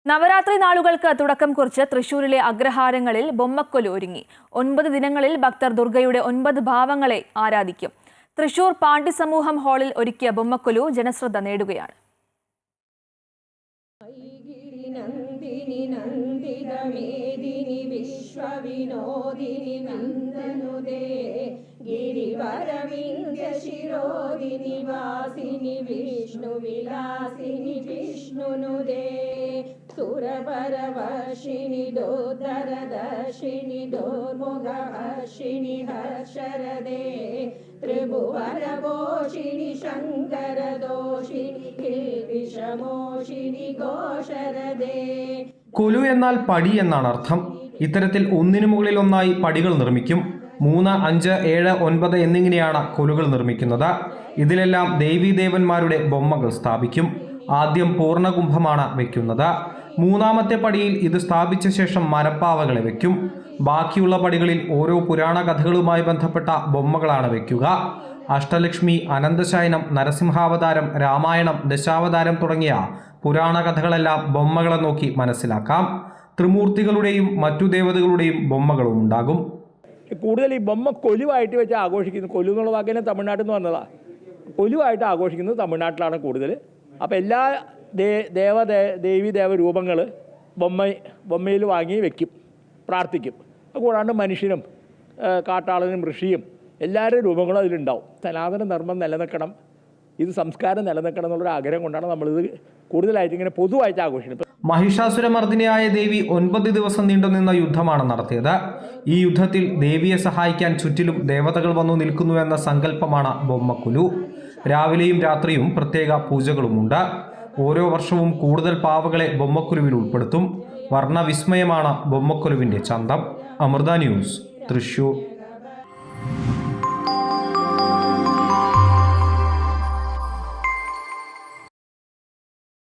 നവരാത്രി നാളുകൾക്ക് തുടക്കം കുറിച്ച് തൃശൂരിലെ അഗ്രഹാരങ്ങളിൽ ബൊമ്മക്കൊലു ഒരുങ്ങി. 9 ദിനങ്ങളിൽ ഭക്തർ ദുർഗയുടെ 9 ഭാവങ്ങളെ ആരാധിക്കും. തൃശൂർ പാണ്ഡ്യ സമൂഹം ഹാളിൽ ഒരുക്കിയ ബൊമ്മക്കൊലു ജനശ്രദ്ധ നേടുകയാണ്. गिरिवरविन्द्यशिरोदिनि वासिनि विष्णुविलासिनि विष्णुनुदे सुरवरवर्षिणि दोद्धरदर्शिनि दोर्मुखहर्षिणि हर्षरदे त्रिभुवनपोषिणि शङ्करदोषिणि किल्बिषमोषिणि घोषरदे. കൊലു എന്നാൽ പടി എന്നാണ് അർത്ഥം. ഇത്തരത്തിൽ ഒന്നിനു മുകളിൽ ഒന്നായി പടികൾ നിർമ്മിക്കും. 3, 5, 7, 9 എന്നിങ്ങനെയാണ് കൊലുകൾ നിർമ്മിക്കുന്നത്. ഇതിലെല്ലാം ദേവീദേവന്മാരുടെ ബൊമ്മകൾ സ്ഥാപിക്കും. ആദ്യം പൂർണ്ണകുംഭമാണ് വെക്കുന്നത്. 3ാമത്തെ പടിയിൽ ഇത് സ്ഥാപിച്ച ശേഷം മരപ്പാവകളെ വെക്കും. ബാക്കിയുള്ള പടികളിൽ ഓരോ പുരാണ കഥകളുമായി ബന്ധപ്പെട്ട ബൊമ്മകളാണ് വെക്കുക. അഷ്ടലക്ഷ്മി, അനന്തശയനം, നരസിംഹാവതാരം, രാമായണം, ദശാവതാരം തുടങ്ങിയ പുരാണ കഥകളെല്ലാം ബൊമ്മകളെ നോക്കി മനസ്സിലാക്കാം. ത്രിമൂർത്തികളുടെയും മറ്റു ദേവതകളുടെയും ബൊമ്മകളും ഉണ്ടാകും. കൂടുതൽ ഈ ബൊമ്മ കൊലുവായിട്ട് വെച്ച് ആഘോഷിക്കുന്നു. കൊലു എന്നുള്ള വാക്കിനെ തമിഴ്നാട്ടിൽ നിന്ന് വന്നതാണ്. കൊലുവായിട്ട് ആഘോഷിക്കുന്നത് തമിഴ്നാട്ടിലാണ് കൂടുതൽ. അപ്പോൾ എല്ലാ ദേവി രൂപങ്ങൾ ബൊമ്മയിൽ വാങ്ങി വെക്കും, പ്രാർത്ഥിക്കും. കൂടാണ്ട് മനുഷ്യനും കാട്ടാളനും ഋഷിയും എല്ലാവരുടെ രൂപങ്ങളും അതിലുണ്ടാവും. സനാതന ധർമ്മം നിലനിൽക്കണം, ഇത് സംസ്കാരം നിലനിൽക്കണം എന്നുള്ളൊരു ആഗ്രഹം കൊണ്ടാണ് നമ്മളിത് കൂടുതലായിട്ട് ഇങ്ങനെ പൊതുവായിട്ട് ആഘോഷിക്കുന്നത്. മഹിഷാസുരമർദ്ദിനിയായ ദേവി 9 ദിവസം നീണ്ടുനിന്ന യുദ്ധമാണ് നടത്തിയത്. ഈ യുദ്ധത്തിൽ ദേവിയെ സഹായിക്കാൻ ചുറ്റിലും ദേവതകൾ വന്നു നിൽക്കുന്നുവെന്ന സങ്കല്പമാണ് ബൊമ്മക്കൊലു. രാവിലെയും രാത്രിയും പ്രത്യേക പൂജകളുമുണ്ട്. ഓരോ വർഷവും കൂടുതൽ പാവകളെ ബൊമ്മക്കൊലുവിൽ ഉൾപ്പെടുത്തും. വർണ്ണവിസ്മയമാണ് ബൊമ്മക്കൊലുവിൻ്റെ ചന്തം. അമൃത ന്യൂസ്, തൃശൂർ.